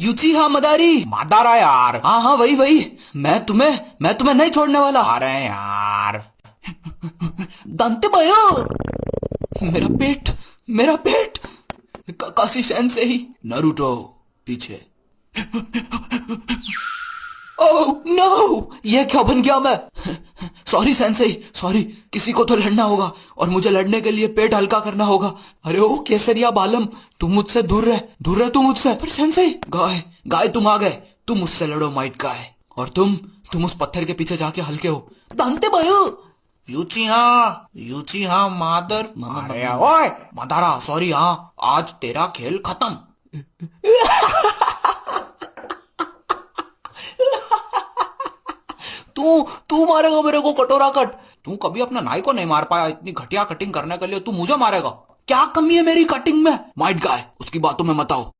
यूची हाँ मदारी। मादारा यार। हाँ हाँ वही वही। मैं तुम्हें नहीं छोड़ने वाला। अरे यार। दांते भयो। मेरा पेट काशी सेंसेई ही। नारुतो पीछे। ओह नो, ये क्या बन गया मैं। Sorry Sensei, sorry. किसी को तो लड़ना होगा और मुझे लड़ने के लिए पेट हल्का करना होगा। अरे ओ केसरिया बालम, तुम मुझसे दूर रह तू मुझसे। पर सेंसेई, गाय तुम आ गए, तुम मुझसे लड़ो माइट गाय। और तुम उस पत्थर के पीछे जाके हल्के हो। दांते भयो। यूची हाँ मादर। अरे ओए मदारा सॉरी। हाँ आज तेरा खेल खत्म। तू मारेगा मेरे को कटोरा कट। तू कभी अपना नाई को नहीं मार पाया, इतनी घटिया कटिंग करने के लिए तू मुझे मारेगा। क्या कमी है मेरी कटिंग में? माइट गाय, उसकी बातों में मत आओ।